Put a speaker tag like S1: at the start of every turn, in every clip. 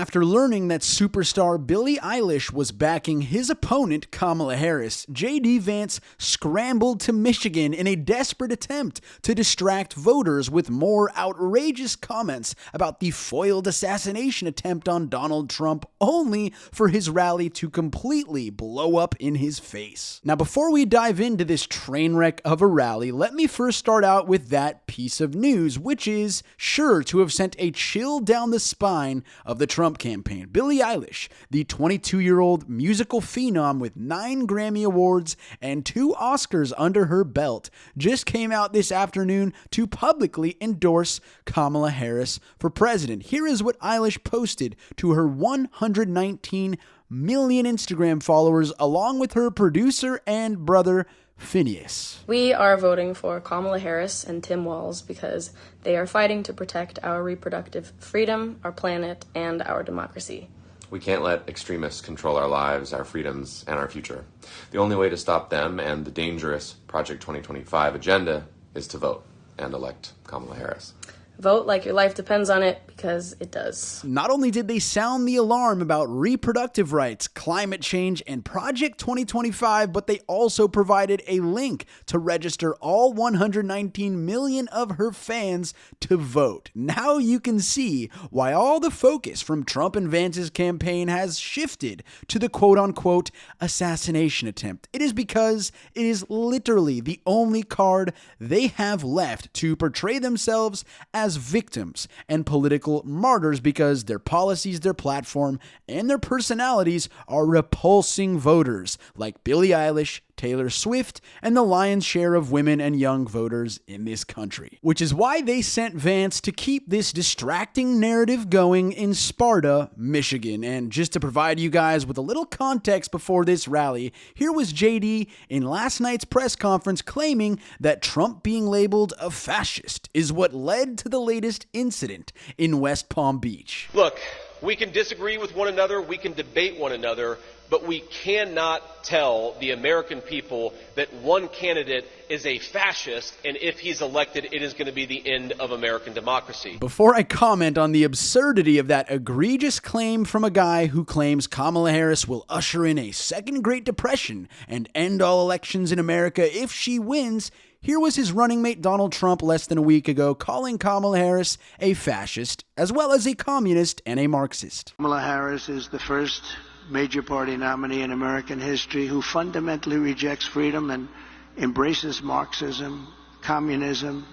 S1: after learning that superstar Billie Eilish was backing his opponent, Kamala Harris, J.D. Vance scrambled to Michigan in a desperate attempt to distract voters with more outrageous comments about the foiled assassination attempt on Donald Trump, only for his rally to completely blow up in his face. Now, before we dive into this train wreck of a rally, let me first start out with that piece of news, which is sure to have sent a chill down the spine of the Trump campaign. Billie Eilish, the 22-year-old musical phenom with 9 Grammy Awards and 2 Oscars under her belt, just came out this afternoon to publicly endorse Kamala Harris for president. Here is what Eilish posted to her 119 million Instagram followers, along with her producer and brother, Phineas.
S2: We are voting for Kamala Harris and Tim Walz because they are fighting to protect our reproductive freedom, our planet, and our democracy.
S3: We can't let extremists control our lives, our freedoms, and our future. The only way to stop them and the dangerous Project 2025 agenda is to vote and elect Kamala Harris.
S2: Vote like your life depends on it, because it does.
S1: Not only did they sound the alarm about reproductive rights, climate change, and Project 2025, but they also provided a link to register all 119 million of her fans to vote. Now you can see why all the focus from Trump and Vance's campaign has shifted to the quote-unquote assassination attempt. It is because it is literally the only card they have left to portray themselves as victims and political martyrs, because their policies, their platform, and their personalities are repulsing voters like Billie Eilish, Taylor Swift, and the lion's share of women and young voters in this country. Which is why they sent Vance to keep this distracting narrative going in Sparta, Michigan. And just to provide you guys with a little context before this rally, here was JD in last night's press conference claiming that Trump being labeled a fascist is what led to the latest incident in West Palm Beach.
S4: Look, we can disagree with one another, we can debate one another, but we cannot tell the American people that one candidate is a fascist, and if he's elected, it is going to be the end of American democracy.
S1: Before I comment on the absurdity of that egregious claim from a guy who claims Kamala Harris will usher in a second Great Depression and end all elections in America if she wins, here was his running mate Donald Trump less than a week ago calling Kamala Harris a fascist, as well as a communist and a Marxist.
S5: Kamala Harris is the first major party nominee in American history who fundamentally rejects freedom and embraces Marxism, communism,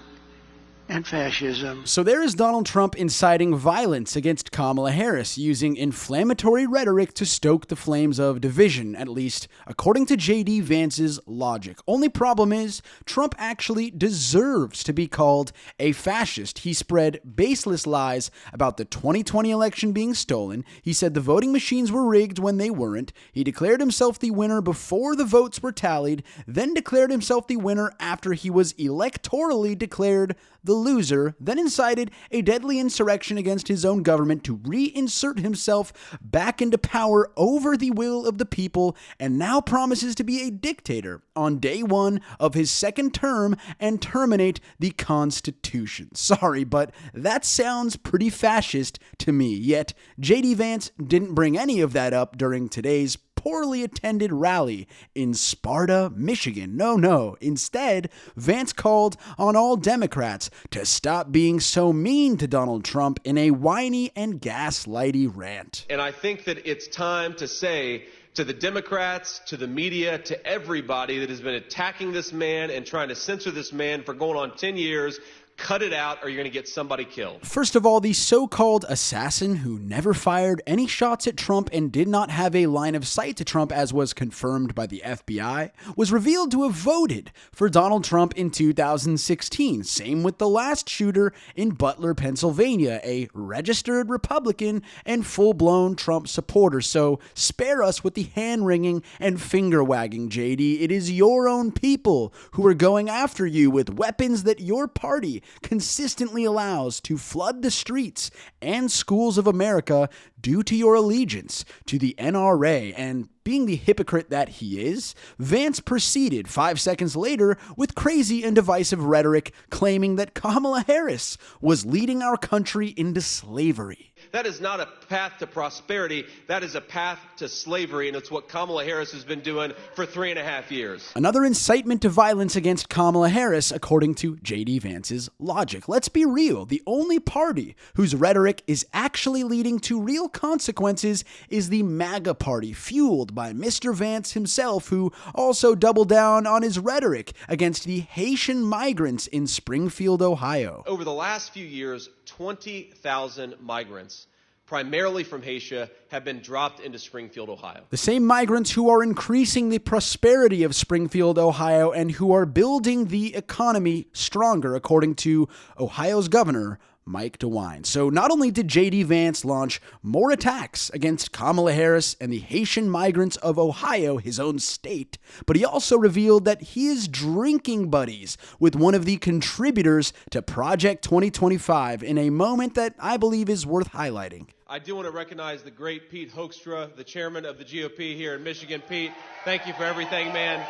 S5: and fascism.
S1: So there is Donald Trump inciting violence against Kamala Harris, using inflammatory rhetoric to stoke the flames of division, at least according to J.D. Vance's logic. Only problem is, Trump actually deserves to be called a fascist. He spread baseless lies about the 2020 election being stolen. He said the voting machines were rigged when they weren't. He declared himself the winner before the votes were tallied, then declared himself the winner after he was electorally declared the loser, then incited a deadly insurrection against his own government to reinsert himself back into power over the will of the people, and now promises to be a dictator on day one of his second term and terminate the Constitution. Sorry, but that sounds pretty fascist to me, yet J.D. Vance didn't bring any of that up during today's poorly attended rally in Sparta, Michigan. No. Instead, Vance called on all Democrats to stop being so mean to Donald Trump in a whiny and gaslighty rant.
S4: And I think that it's time to say to the Democrats, to the media, to everybody that has been attacking this man and trying to censor this man for going on 10 years, cut it out or you're going to get somebody killed.
S1: First of all, the so-called assassin who never fired any shots at Trump and did not have a line of sight to Trump, as was confirmed by the FBI, was revealed to have voted for Donald Trump in 2016. Same with the last shooter in Butler, Pennsylvania, a registered Republican and full-blown Trump supporter. So spare us with the hand-wringing and finger-wagging, JD. It is your own people who are going after you with weapons that your party consistently allows to flood the streets and schools of America due to your allegiance to the NRA. And being the hypocrite that he is, Vance proceeded 5 seconds later with crazy and divisive rhetoric claiming that Kamala Harris was leading our country into slavery.
S4: That is not a path to prosperity. That is a path to slavery, and it's what Kamala Harris has been doing for 3.5 years.
S1: Another incitement to violence against Kamala Harris, according to J.D. Vance's logic. Let's be real. The only party whose rhetoric is actually leading to real consequences is the MAGA party, fueled by Mr. Vance himself, who also doubled down on his rhetoric against the Haitian migrants in Springfield, Ohio.
S4: Over the last few years, 20,000 migrants, primarily from Haiti, have been dropped into Springfield, Ohio.
S1: The same migrants who are increasing the prosperity of Springfield, Ohio, and who are building the economy stronger, according to Ohio's governor, Mike DeWine. So not only did J.D. Vance launch more attacks against Kamala Harris and the Haitian migrants of Ohio, his own state, but he also revealed that he is drinking buddies with one of the contributors to Project 2025 in a moment that I believe is worth highlighting.
S4: I do want to recognize the great Pete Hoekstra, the chairman of the GOP here in Michigan. Pete, thank you for everything, man.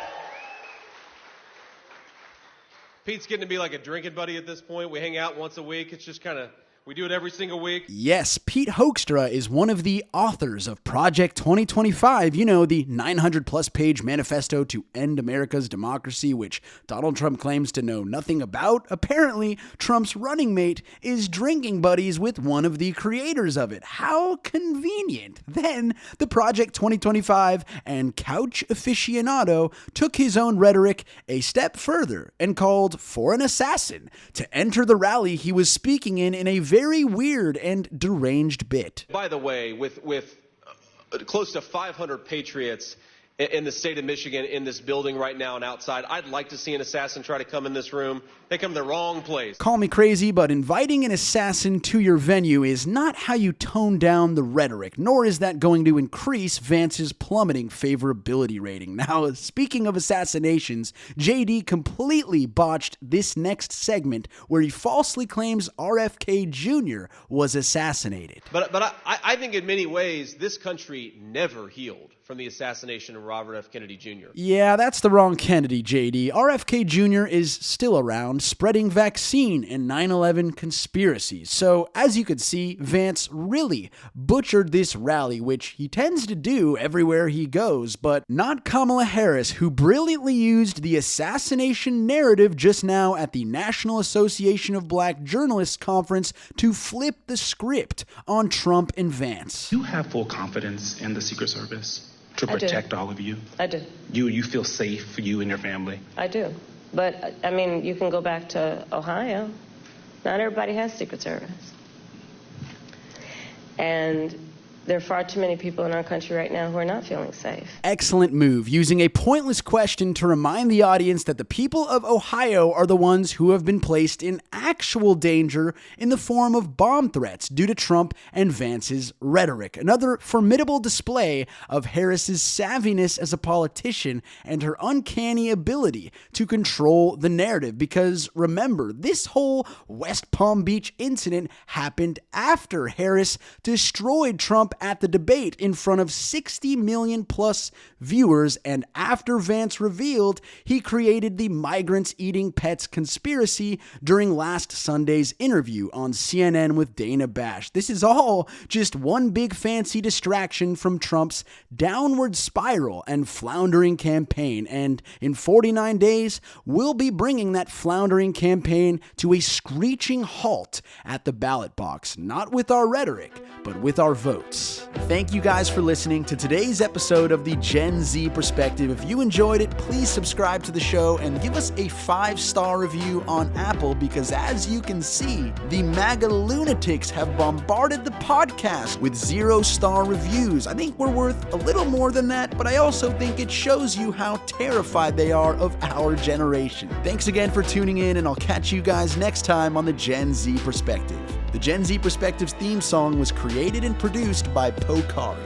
S4: Pete's getting to be like a drinking buddy at this point. We hang out once a week. It's just kind of, we do it every single week.
S1: Yes, Pete Hoekstra is one of the authors of Project 2025, you know, the 900-plus page manifesto to end America's democracy, which Donald Trump claims to know nothing about. Apparently, Trump's running mate is drinking buddies with one of the creators of it. How convenient. Then, the Project 2025 and couch aficionado took his own rhetoric a step further and called for an assassin to enter the rally he was speaking in a very weird and deranged bit.
S4: By the way, with close to 500 patriots in the state of Michigan in this building right now and outside, I'd like to see an assassin try to come in this room. They come to the wrong place.
S1: Call me crazy, but inviting an assassin to your venue is not how you tone down the rhetoric, nor is that going to increase Vance's plummeting favorability rating. Now, speaking of assassinations, JD completely botched this next segment where he falsely claims RFK Jr. was assassinated.
S4: But I think in many ways, this country never healed from the assassination of Robert F. Kennedy Jr.
S1: Yeah, that's the wrong Kennedy, JD. RFK Jr. is still around, spreading vaccine and 9/11 conspiracies. So, as you could see, Vance really butchered this rally, which he tends to do everywhere he goes, but not Kamala Harris, who brilliantly used the assassination narrative just now at the National Association of Black Journalists conference to flip the script on Trump and Vance.
S6: You have full confidence in the Secret Service to protect all of you?
S2: I do.
S6: You feel safe for you and your family?
S2: I do. But, I mean, you can go back to Ohio. Not everybody has Secret Service. And there are far too many people in our country right now who are not feeling safe.
S1: Excellent move, using a pointless question to remind the audience that the people of Ohio are the ones who have been placed in actual danger in the form of bomb threats due to Trump and Vance's rhetoric. Another formidable display of Harris's savviness as a politician and her uncanny ability to control the narrative. Because remember, this whole West Palm Beach incident happened after Harris destroyed Trump at the debate in front of 60 million plus viewers, and after Vance revealed he created the migrants eating pets conspiracy during last Sunday's interview on CNN with Dana Bash. This is all just one big fancy distraction from Trump's downward spiral and floundering campaign, and in 49 days, we'll be bringing that floundering campaign to a screeching halt at the ballot box, not with our rhetoric, but with our votes. Thank you guys for listening to today's episode of the Gen Z Perspective. If you enjoyed it, please subscribe to the show and give us a 5-star review on Apple, because as you can see, the MAGA lunatics have bombarded the podcast with 0-star reviews. I think we're worth a little more than that, but I also think it shows you how terrified they are of our generation. Thanks again for tuning in, and I'll catch you guys next time on the Gen Z Perspective. The Gen Z Perspectives theme song was created and produced by Pokari.